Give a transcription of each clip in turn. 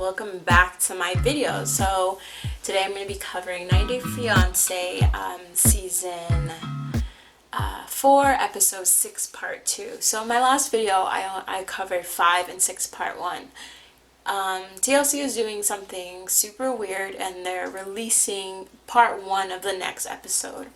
welcome back to my video. So today I'm going to be covering 90 Day Fiance season 4 episode 6 part 2. So in my last video I covered 5 and 6 part 1. TLC is doing something super weird and they're releasing part 1 of the next episode,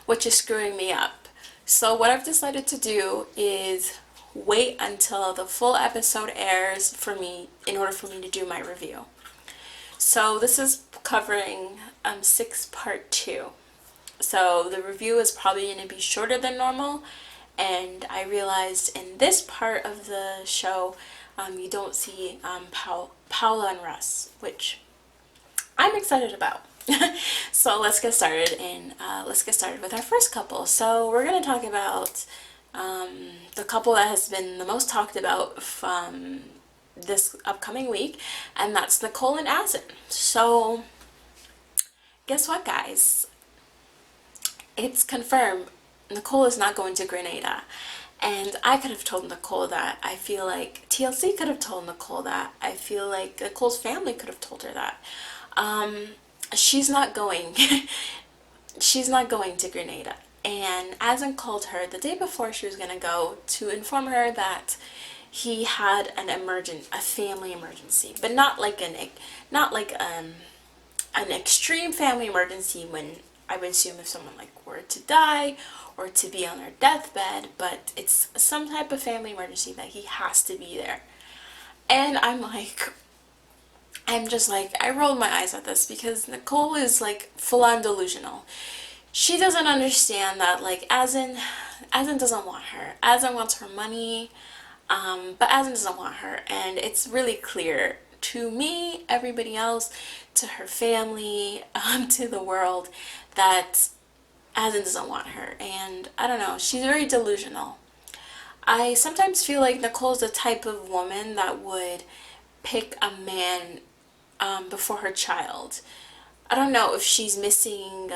which is screwing me up. So what I've decided to do is wait until the full episode airs for me in order for me to do my review. So this is covering 6 part 2. So the review is probably going to be shorter than normal, and I realized in this part of the show you don't see Paula and Russ, which I'm excited about. So let's get started, and let's get started with our first couple. So we're going to talk about the couple that has been the most talked about from this upcoming week, and that's Nicole and Asin. So guess what, guys? It's confirmed. Nicole is not going to Grenada. And I could have told Nicole that. I feel like TLC could have told Nicole that. I feel like Nicole's family could have told her that. She's not going. She's not going to Grenada. And Asin called her the day before she was going to go to inform her that he had a family emergency, but not like an extreme family emergency when I would assume if someone like were to die or to be on their deathbed, but it's some type of family emergency that he has to be there. And I'm just like, I rolled my eyes at this because Nicole is like full on delusional. She doesn't understand that like Asin doesn't want her. Asin wants her money, but Asin doesn't want her, and it's really clear to me, everybody else, to her family, to the world, that Asin doesn't want her. And I don't know, she's very delusional. I sometimes feel like Nicole's the type of woman that would pick a man before her child. I don't know if she's missing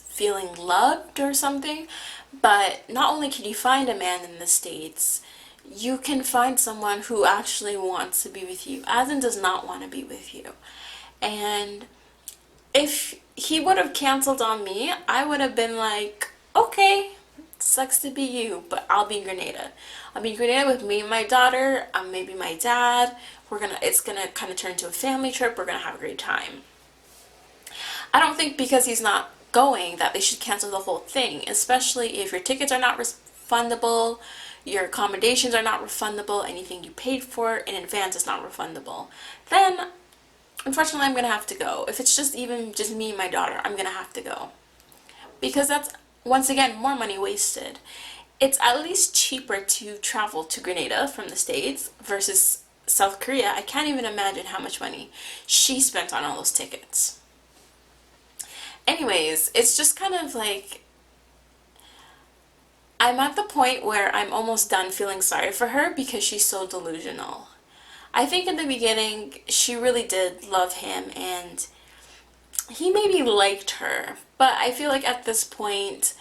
feeling loved or something, but not only can you find a man in the States, you can find someone who actually wants to be with you. Asin does not want to be with you. And if he would have canceled on me, I would have been like, okay, sucks to be you, but I'll be in Grenada. I'll be in Grenada with me and my daughter, maybe my dad. It's gonna kind of turn into a family trip. We're gonna have a great time. I don't think because he's not going that they should cancel the whole thing, especially if your tickets are not refundable, your accommodations are not refundable, anything you paid for in advance is not refundable. Then, unfortunately, I'm going to have to go. If it's just me and my daughter, I'm going to have to go. Because that's, once again, more money wasted. It's at least cheaper to travel to Grenada from the States versus South Korea. I can't even imagine how much money she spent on all those tickets. Anyways, it's just kind of like, I'm at the point where I'm almost done feeling sorry for her because she's so delusional. I think in the beginning, she really did love him and he maybe liked her, but I feel like at this point,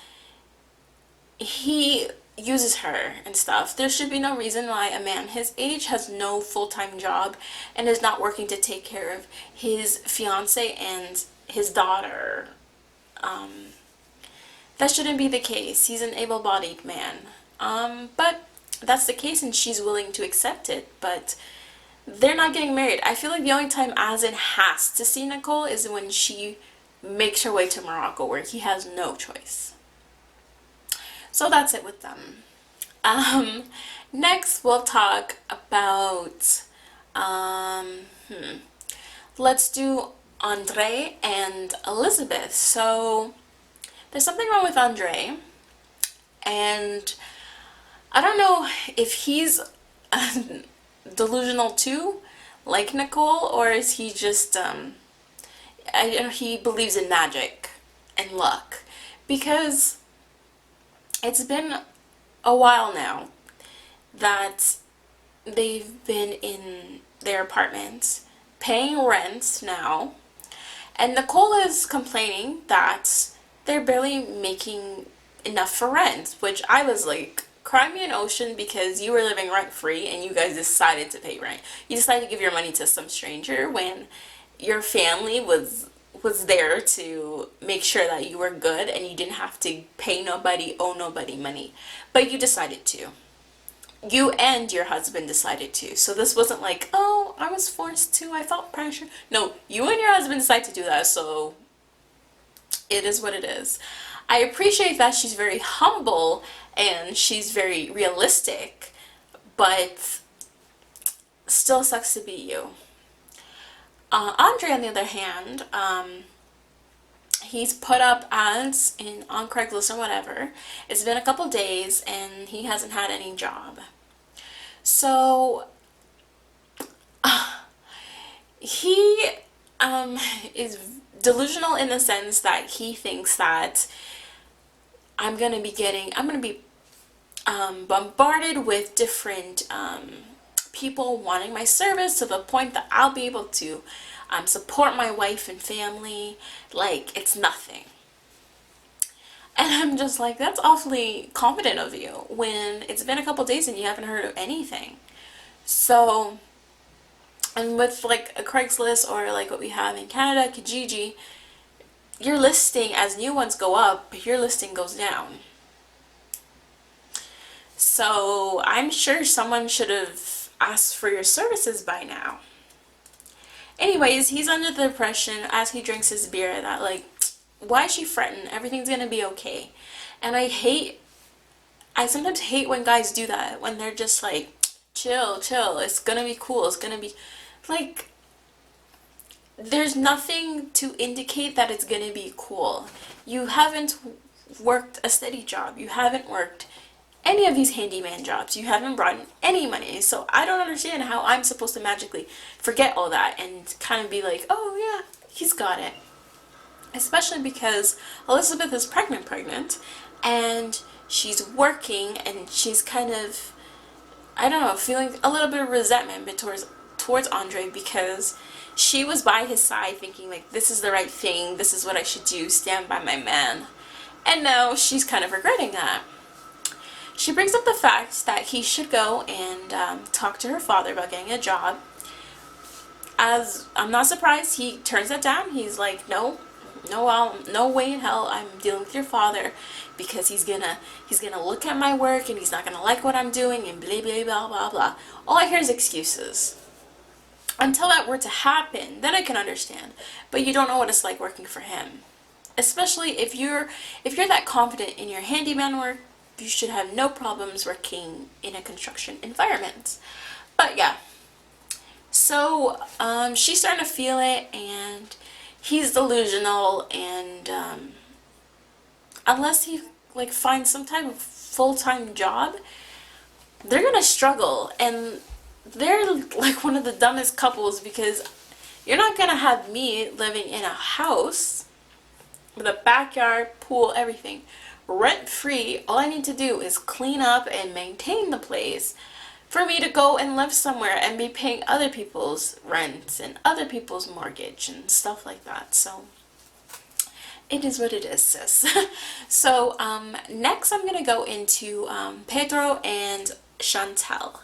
he uses her and stuff. There should be no reason why a man his age has no full-time job and is not working to take care of his fiance and his daughter. That shouldn't be the case. He's an able-bodied man. But that's the case and she's willing to accept it, but they're not getting married. I feel like the only time Asin has to see Nicole is when she makes her way to Morocco, where he has no choice. So that's it with them. Next we'll talk about, let's do Andre and Elizabeth. So there's something wrong with Andre, and I don't know if he's delusional too, like Nicole, or is he just he believes in magic and luck, because it's been a while now that they've been in their apartment paying rent now, and Nicole is complaining that they're barely making enough for rent, which I was like, cry me an ocean because you were living rent free and you guys decided to pay rent. You decided to give your money to some stranger when your family was there to make sure that you were good and you didn't have to pay nobody, owe nobody money. But you decided to. You and your husband decided to. So this wasn't like, oh, I was forced to, I felt pressure. No, you and your husband decided to do that, so it is what it is. I appreciate that she's very humble and she's very realistic, but still sucks to be you. Andre, on the other hand, he's put up ads on Craigslist or whatever. It's been a couple days and he hasn't had any job. So he is delusional in the sense that he thinks that I'm gonna be bombarded with different people wanting my service to the point that I'll be able to support my wife and family like it's nothing. And I'm just like, that's awfully confident of you when it's been a couple days and you haven't heard of anything. So, and with like a Craigslist or like what we have in Canada, Kijiji, your listing, as new ones go up, your listing goes down. So I'm sure someone should have asked for your services by now. Anyways, he's under the impression as he drinks his beer that like, why is she fretting? Everything's gonna be okay. And I sometimes hate when guys do that, when they're just like, chill, it's gonna be cool, it's gonna be, like, there's nothing to indicate that it's gonna be cool. You haven't worked a steady job, you haven't worked any of these handyman jobs, you haven't brought in any money, so I don't understand how I'm supposed to magically forget all that and kind of be like, oh yeah, he's got it. Especially because Elizabeth is pregnant, and she's working, and she's kind of, I don't know, feeling a little bit of resentment towards Andre because she was by his side thinking like, this is the right thing, this is what I should do, stand by my man. And now she's kind of regretting that. She brings up the fact that he should go and talk to her father about getting a job. As I'm not surprised, he turns that down. He's like, no way in hell I'm dealing with your father, because he's gonna look at my work and he's not gonna like what I'm doing and blah blah blah blah blah. All I hear is excuses. Until that were to happen, then I can understand. But you don't know what it's like working for him. Especially if you're that confident in your handyman work, you should have no problems working in a construction environment. But yeah. So she's starting to feel it, and he's delusional, and unless he like finds some type of full-time job, they're gonna struggle. And they're like one of the dumbest couples, because you're not gonna have me living in a house with a backyard, pool, everything, rent-free. All I need to do is clean up and maintain the place for me to go and live somewhere and be paying other people's rent and other people's mortgage and stuff like that. So it is what it is, sis. So next I'm gonna go into Pedro and Chantel.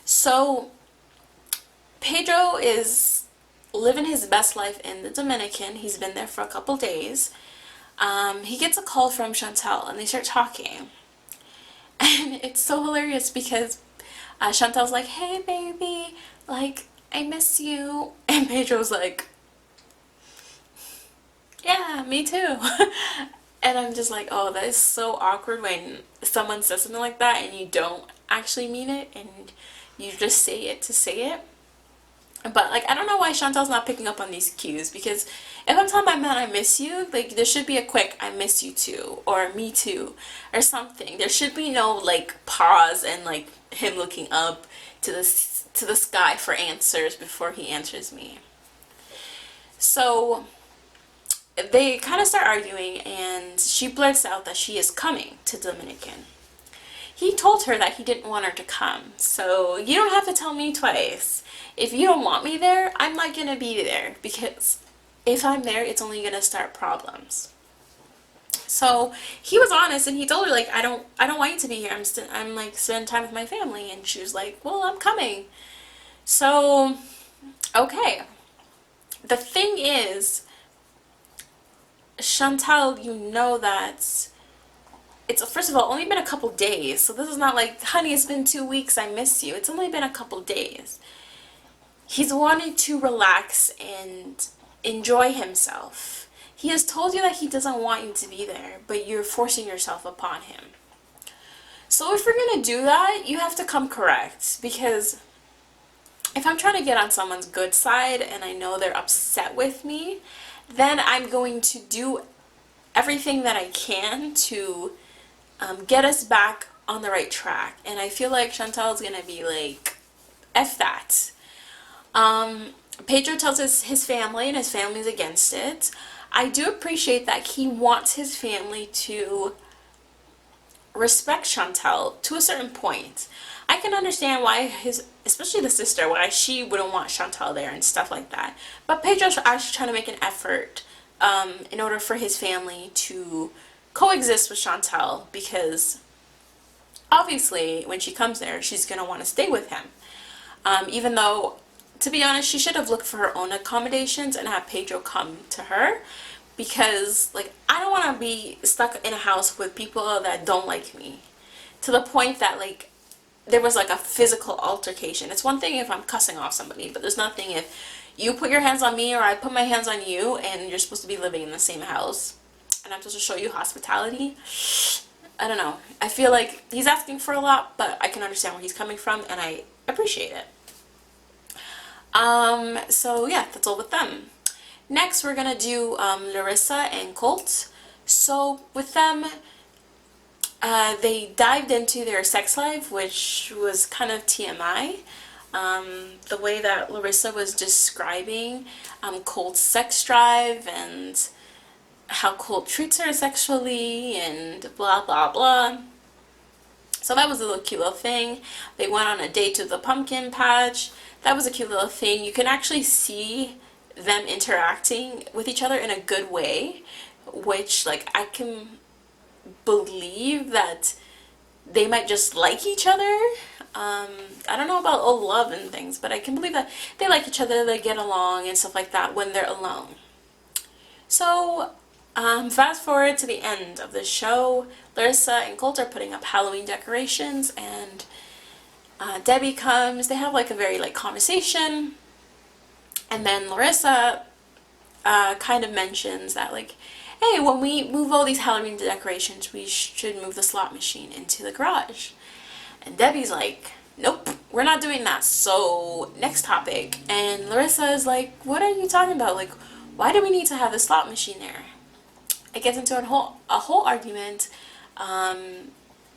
So Pedro is living his best life in the Dominican. He's been there for a couple days. He gets a call from Chantel and they start talking. And it's so hilarious because Chantel's like, hey baby, like, I miss you. And Pedro's like, yeah, me too. And I'm just like, oh, that is so awkward when someone says something like that and you don't actually mean it and you just say it to say it. But like, I don't know why Chantel's not picking up on these cues, because if I'm telling my man I miss you, like, there should be a quick I miss you too, or me too, or something. There should be no like pause and like him looking up to the sky for answers before he answers me. So they kind of start arguing, and she blurts out that she is coming to Dominican. He told her that he didn't want her to come, so you don't have to tell me twice. If you don't want me there, I'm not gonna be there, because if I'm there, it's only gonna start problems. So he was honest, and he told her, like, I don't want you to be here. I'm like spending time with my family. And she was like, well, I'm coming. So okay. The thing is, Chantal, you know that it's, first of all, only been a couple days. So this is not like, honey, it's been 2 weeks, I miss you. It's only been a couple days. He's wanting to relax and enjoy himself. He has told you that he doesn't want you to be there, but you're forcing yourself upon him. So if you're going to do that, you have to come correct, because if I'm trying to get on someone's good side and I know they're upset with me, then I'm going to do everything that I can to get us back on the right track. And I feel like Chantal is going to be like, F that. Pedro tells his family, and his family's against it. I do appreciate that he wants his family to respect Chantal to a certain point. I can understand why especially the sister, why she wouldn't want Chantal there and stuff like that. But Pedro's actually trying to make an effort in order for his family to coexist with Chantal, because obviously when she comes there, she's going to want to stay with him. Even though, to be honest, she should have looked for her own accommodations and have Pedro come to her, because, like, I don't want to be stuck in a house with people that don't like me, to the point that, like, there was, like, a physical altercation. It's one thing if I'm cussing off somebody, but there's nothing if you put your hands on me or I put my hands on you and you're supposed to be living in the same house and I'm supposed to show you hospitality. I don't know. I feel like he's asking for a lot, but I can understand where he's coming from, and I appreciate it. So yeah, that's all with them. Next, we're gonna do Larissa and Colt. So with them, they dived into their sex life, which was kind of TMI. The way that Larissa was describing Colt's sex drive and how Colt treats her sexually and blah blah blah. So that was a little cute little thing. They went on a date to the pumpkin patch. That was a cute little thing. You can actually see them interacting with each other in a good way, which, like, I can believe that they might just like each other. I don't know about old love and things, but I can believe that they like each other, they get along and stuff like that when they're alone. So fast forward to the end of the show, Larissa and Colt are putting up Halloween decorations, and Debbie comes. They have like a very like conversation, and then Larissa kind of mentions that, like, hey, when we move all these Halloween decorations, we should move the slot machine into the garage. And Debbie's like, nope, we're not doing that. So next topic. And Larissa is like, what are you talking about? Like, why do we need to have the slot machine there? It gets into a whole argument.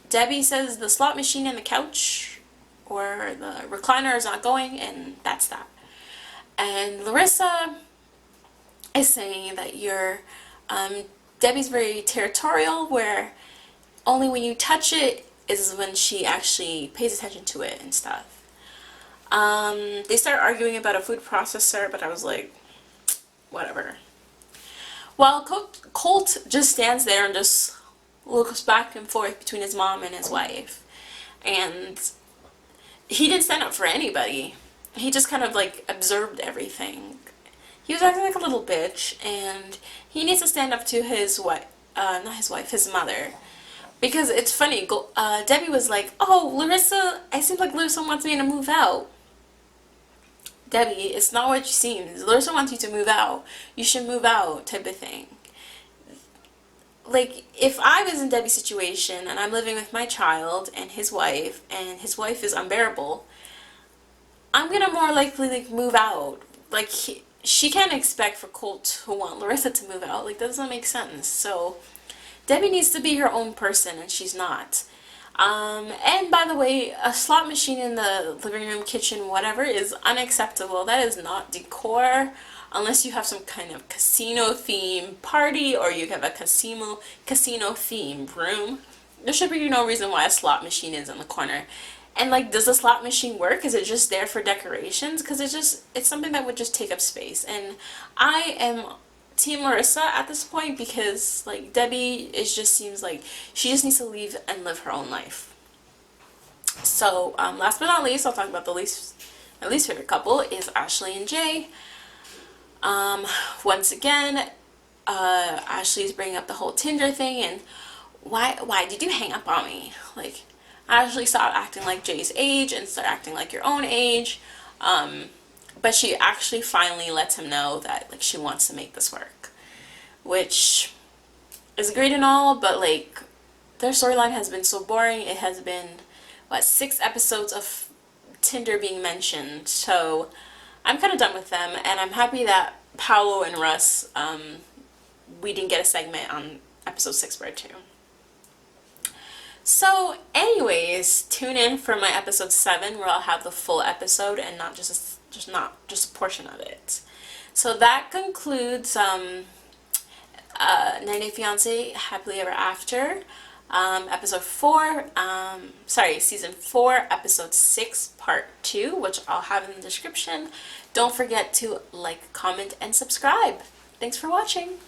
Debbie says the slot machine and the couch or the recliner is not going, and that's that. And Larissa is saying that Debbie's very territorial, where only when you touch it is when she actually pays attention to it and stuff. They start arguing about a food processor, but I was like, whatever. While Colt just stands there and just looks back and forth between his mom and his wife. And he didn't stand up for anybody. He just kind of like observed everything. He was acting like a little bitch, and he needs to stand up to his his mother. Because it's funny, Debbie was like, oh, Larissa, I seem like Larissa wants me to move out. Debbie, it's not what you seem. Larissa wants you to move out. You should move out, type of thing. Like, if I was in Debbie's situation and I'm living with my child and his wife is unbearable, I'm gonna more likely like move out. Like, she can't expect for Colt to want Larissa to move out. Like, that doesn't make sense. So Debbie needs to be her own person, and she's not. And by the way, a slot machine in the living room, kitchen, whatever, is unacceptable. That is not decor, unless you have some kind of casino theme party or you have a casino theme room. There should be no reason why a slot machine is in the corner. And like, does the slot machine work? Is it just there for decorations? Because it's something that would just take up space. And I am Team Marissa at this point, because like Debbie is just seems like she just needs to leave and live her own life. So last but not least, I'll talk about my least favorite couple is Ashley and Jay. Once again, Ashley's bringing up the whole Tinder thing, and why did you hang up on me? Like, Ashley, stop acting like Jay's age and start acting like your own age. But she actually finally lets him know that like she wants to make this work, which is great and all, but like their storyline has been so boring. It has been what, 6 episodes of Tinder being mentioned, so I'm kind of done with them, and I'm happy that Paolo and Russ, we didn't get a segment on episode 6 part 2. So anyways, tune in for my episode 7 where I'll have the full episode and not just a portion of it. So that concludes 90 Day Fiance Happily Ever After, episode 4, season 4, episode 6, part 2, which I'll have in the description. Don't forget to like, comment, and subscribe. Thanks for watching.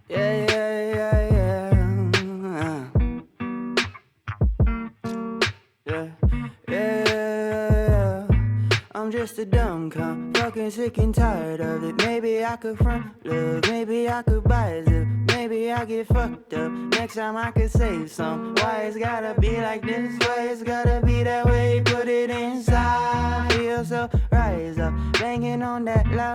Yeah, yeah, yeah, yeah. Yeah, yeah. I'm just a dumb cunt, fucking sick and tired of it. Maybe I could front love, maybe I could buy a zip, maybe I get fucked up. Next time I could save some. Why it's gotta be like this? Why it's gotta be that way? Put it inside. Feel so rise up, banging on that loud.